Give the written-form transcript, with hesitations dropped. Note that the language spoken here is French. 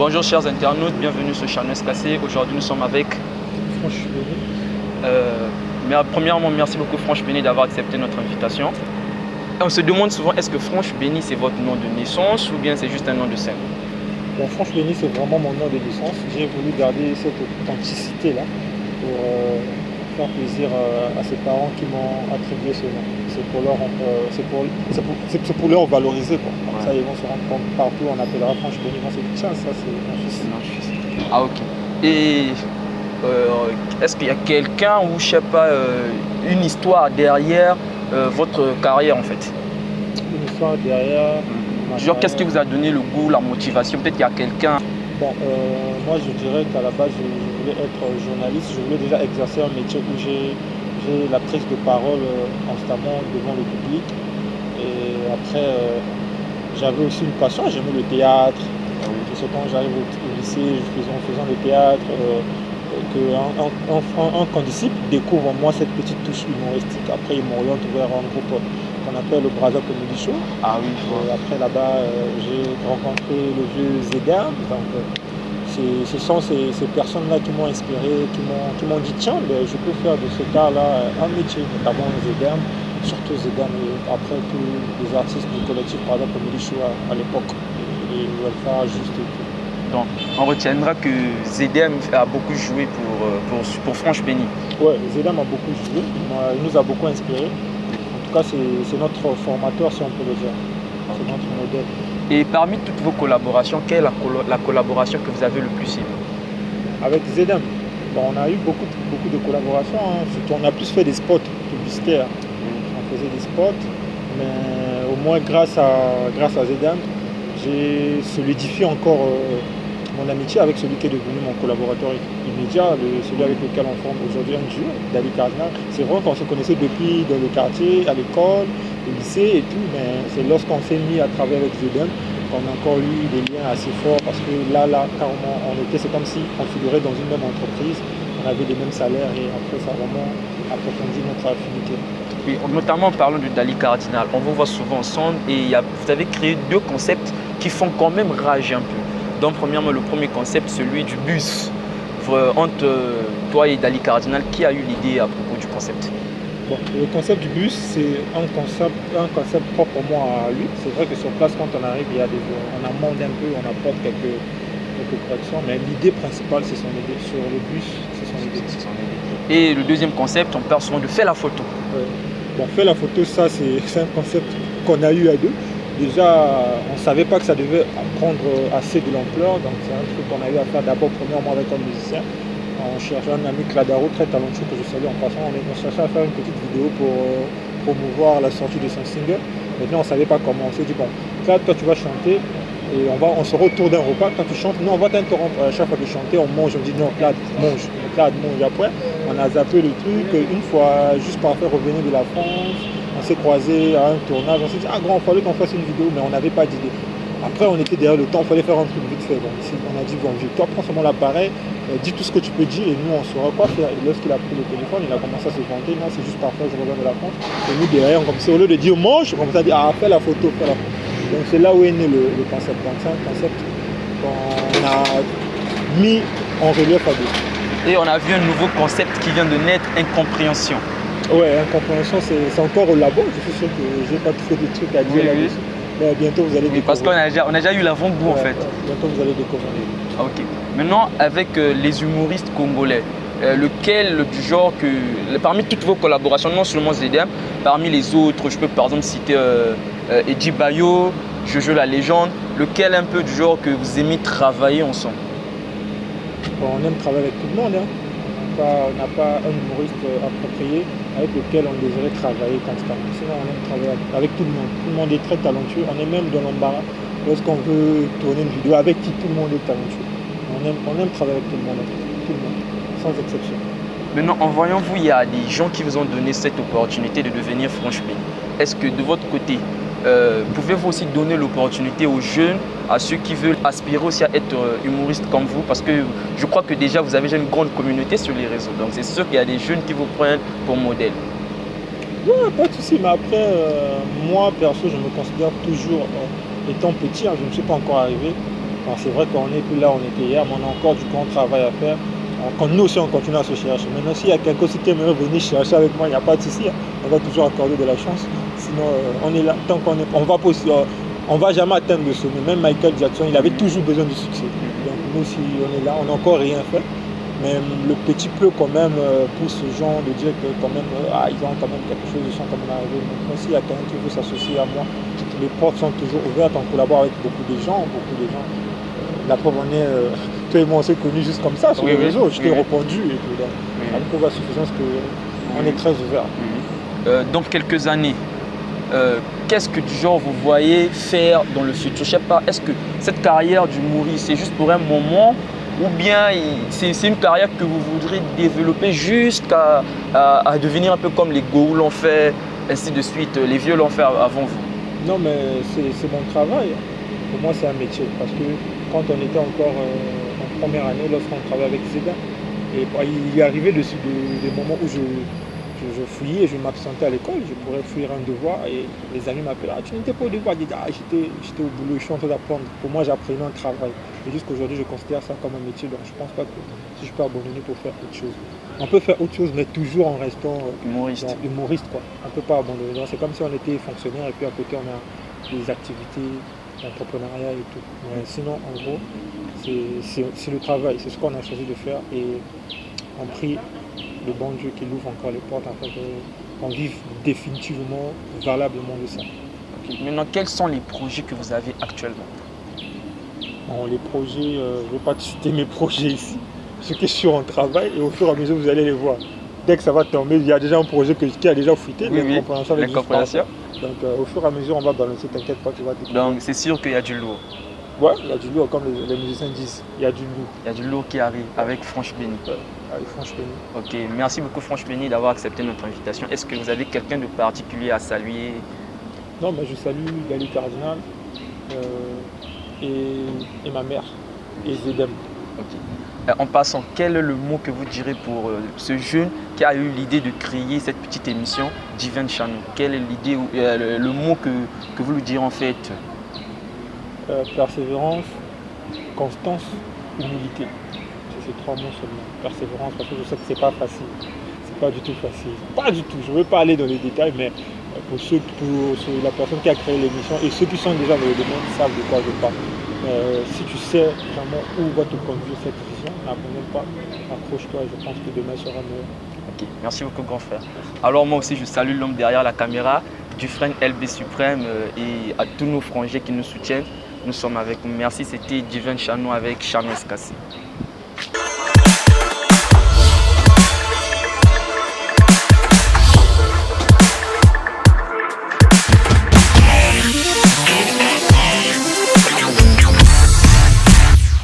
Bonjour chers internautes, bienvenue sur Channel SKC. Aujourd'hui nous sommes avec Franche Béni. Premièrement, merci beaucoup Franche Béni d'avoir accepté notre invitation. On se demande souvent, est-ce que Franche Béni c'est votre nom de naissance ou bien c'est juste un nom de scène? Bon, Franche Béni, c'est vraiment mon nom de naissance. J'ai voulu garder cette authenticité-là pour faire plaisir à ces parents qui m'ont attribué ce nom. C'est pour leur valoriser, quoi. Comme Ouais. ça, ils vont se rendre compte partout, on appellera Franche Béni. Moi, c'est tiens, ça, c'est mon fils. Ah ok. Et est-ce qu'il y a quelqu'un ou je sais pas, une histoire derrière votre carrière en fait? Une histoire derrière. ma Genre qu'est-ce qui carrière. vous a donné le goût, la motivation? Peut-être qu'il y a quelqu'un. Bon, moi, je dirais qu'à la base, je voulais être journaliste. Je voulais déjà exercer un métier où j'ai la prise de parole constamment devant le public. Et après, j'avais aussi une passion, j'aimais le théâtre. Et c'est quand j'arrive au lycée, en faisant le théâtre, qu'un condisciple découvre en moi cette petite touche humoristique. Après, il m'oriente vers un groupe qu'on appelle le Brazza Comedy Show. Ah oui, je vois. Et après, là-bas, j'ai rencontré le vieux Zedam. Donc, ce sont ces personnes-là qui m'ont inspiré, qui m'ont dit tiens, ben, je peux faire de ce art-là un métier, notamment Zedam, surtout Zedam et après tous les artistes du collectif Brazza Comedy Show à l'époque. Et Welfare, juste et tout. Donc on retiendra que ZDM a beaucoup joué pour Franche Béni. Ouais, Zedam a beaucoup joué, il nous a beaucoup inspiré. En tout cas, c'est notre formateur, si on peut le dire. C'est notre modèle. Et parmi toutes vos collaborations, quelle est la collaboration que vous avez le plus aimée? Avec Zedam, bon, on a eu beaucoup de collaborations. Surtout, on a plus fait des spots publicitaires. On faisait des spots, mais au moins grâce à Zedam, j'ai solidifié encore mon amitié avec celui qui est devenu mon collaborateur immédiat, celui avec lequel on forme aujourd'hui un duo, Dali Cardinal. C'est vrai qu'on se connaissait depuis dans le quartier, à l'école, au lycée et tout, mais c'est lorsqu'on s'est mis à travailler avec Zedam qu'on a encore eu des liens assez forts parce que là, carrément, c'est comme si on figurait dans une même entreprise, on avait les mêmes salaires et après ça a vraiment approfondi notre affinité. Oui, notamment en parlant de Dali Cardinal, on vous voit souvent ensemble et vous avez créé deux concepts qui font quand même rage un peu. Donc premièrement, le premier concept, celui du bus. Entre toi et Dali Cardinal, qui a eu l'idée à propos du concept? Bon, le concept du bus, c'est un concept propre pour moi à lui. C'est vrai que sur place, quand on arrive, on amende un peu, on apporte quelques corrections, mais l'idée principale, c'est son idée. Sur le bus, c'est son idée. Et le deuxième concept, on parle souvent de faire la photo. Ouais. Bon, faire la photo, ça, c'est un concept qu'on a eu à deux. Déjà, on ne savait pas que ça devait prendre assez de l'ampleur, donc c'est un truc qu'on a eu à faire d'abord premièrement avec un musicien. On cherchait un ami Cladaro, très talentueux que je salue en passant. On cherchait à faire une petite vidéo pour promouvoir la sortie de son single. Maintenant, on ne savait pas comment. On s'est dit, bon, Clad, toi tu vas chanter et on se retourne d'un repas. Quand tu chantes, non, on va t'interrompre. À chaque fois que tu chantais, on mange. On dit, non, Clad, mange. Clad, mange. Et après, on a zappé le truc. Une fois, juste pour faire revenir de la France, on s'est croisés à un tournage. On s'est dit, ah grand, il fallait qu'on fasse une vidéo, mais on n'avait pas d'idée. Après, on était derrière le temps, il fallait faire un truc vite fait. Donc, on a dit, bon, toi, prends seulement l'appareil, dis tout ce que tu peux dire et nous, on saura quoi faire. Et lorsqu'il a pris le téléphone, il a commencé à se vanter. Non, c'est juste parfait, je reviens de la France. Et nous, derrière, comme ça, au lieu de dire mange, on commence à dire, ah, fais la photo, fais la photo. Donc, c'est là où est né le concept. Donc, c'est un concept qu'on a mis en relief à deux. Et on a vu un nouveau concept qui vient de naître, Incompréhension. Ouais, incompréhension, c'est encore au labo. Je suis sûr que je n'ai pas trop de trucs à dire là-dessus. Mais bientôt, vous allez découvrir. Parce qu'on a déjà eu l'avant-goût en fait. Bientôt, vous allez découvrir. Ok. Maintenant, avec les humoristes congolais, lequel du genre que, parmi toutes vos collaborations, non seulement ZDM, parmi les autres, je peux par exemple citer Eddy Bayo, Jojo la légende, lequel un peu du genre que vous aimez travailler ensemble? Bon, on aime travailler avec tout le monde. Hein. On n'a pas un humoriste approprié avec lequel on devrait travailler constamment. Sinon, on aime travailler avec tout le monde. Tout le monde est très talentueux. On est même dans l'embarras lorsqu'on veut tourner une vidéo avec qui tout le monde est talentueux. On aime travailler avec tout le monde, sans exception. Maintenant, en voyant vous, il y a des gens qui vous ont donné cette opportunité de devenir Franche Béni. Est-ce que de votre côté, pouvez-vous aussi donner l'opportunité aux jeunes, à ceux qui veulent aspirer aussi à être humoristes comme vous? Parce que je crois que déjà vous avez déjà une grande communauté sur les réseaux. Donc c'est sûr qu'il y a des jeunes qui vous prennent pour modèle. Ouais, pas de souci, mais après, moi perso, je me considère toujours étant petit, hein, je ne suis pas encore arrivé. C'est vrai qu'on n'est plus là où on était hier, mais on a encore du grand travail à faire. Quand nous aussi on continue à se chercher. Maintenant, s'il y a quelqu'un aussi qui aimerait venir chercher avec moi, il n'y a pas de souci. On va toujours accorder de la chance. Sinon, on est là. Tant qu'on est, on va jamais atteindre le sommet. Même Michael Jackson, il avait toujours besoin du succès. Donc nous, si on est là, on n'a encore rien fait. Mais le petit peu quand même pousse aux gens de dire que quand même, ils ont quand même quelque chose, ils sont quand même arrivés. Donc s'il y a quelqu'un qui veut s'associer à moi, les portes sont toujours ouvertes. On collabore avec beaucoup de gens. La preuve en est, toi et moi on s'est connus juste comme ça sur les réseaux. Je t'ai répondu et puis donc, ça me prouve à suffisance qu'on est très ouvert. Dans quelques années, qu'est-ce que du genre vous voyez faire dans le futur? Je sais pas, est-ce que cette carrière d'humoriste, c'est juste pour un moment ou bien c'est une carrière que vous voudrez développer jusqu'à à devenir un peu comme les Gourous l'ont fait, ainsi de suite, les vieux l'ont fait avant vous? Non, mais c'est mon travail. Pour moi, c'est un métier. Parce que quand on était encore en première année, lorsqu'on travaillait avec Zéda, et il est arrivé des moments où je fouillais et je m'absentais à l'école. Je pourrais fuir un devoir et les amis m'appelaient. Tu n'étais pas au devoir? Je disais, j'étais au boulot, je suis en train d'apprendre. Pour moi, j'apprenais un travail. Et jusqu'aujourd'hui, je considère ça comme un métier. Donc, je ne pense pas que si je peux abandonner pour faire autre chose. On peut faire autre chose, mais toujours en restant humoriste, quoi. On ne peut pas abandonner. C'est comme si on était fonctionnaire et puis à côté, on a des activités d'entrepreneuriat et tout. Mais sinon, en gros, c'est le travail. C'est ce qu'on a choisi de faire. Et on prie le bon Dieu qui ouvre encore les portes afin qu'on vive définitivement, valablement de ça. Okay. Maintenant, quels sont les projets que vous avez actuellement? Bon, les projets, je ne vais pas te citer mes projets ici. Ce qui est sur un travail et au fur et à mesure, vous allez les voir. Dès que ça va tomber, il y a déjà un projet qui a déjà fuité, l'incompréhension. Donc au fur et à mesure, on va balancer, t'inquiète pas, tu vas découvrir. Donc c'est sûr qu'il y a du lourd. Ouais, il y a du lourd, comme les musiciens disent, il y a du lourd. Il y a du lourd qui arrive avec Franche Béni. Avec Franche Béni. Ok, merci beaucoup Franche Béni d'avoir accepté notre invitation. Est-ce que vous avez quelqu'un de particulier à saluer? Non, mais je salue Gali Cardinal et ma mère, et Zedem. Ok. En passant, quel est le mot que vous direz pour ce jeune qui a eu l'idée de créer cette petite émission Divin Channel? Quelle est l'idée, le mot que vous lui direz en fait? Persévérance, constance, humilité. C'est ces trois mots seulement. Persévérance, parce que je sais que c'est pas facile. C'est pas du tout facile. Pas du tout. Je ne veux pas aller dans les détails, mais pour la personne qui a créé l'émission et ceux qui sont déjà dans le domaine savent de quoi je parle. Si tu sais vraiment où va te conduire cette vision, n'abandonne pas, accroche-toi et je pense que demain sera meilleur. Ok, merci beaucoup grand frère. Alors moi aussi je salue l'homme derrière la caméra, Dufresne LB Suprême et à tous nos frangins qui nous soutiennent. Nous sommes avec vous. Merci, c'était Divin Channel avec Charles Escassi.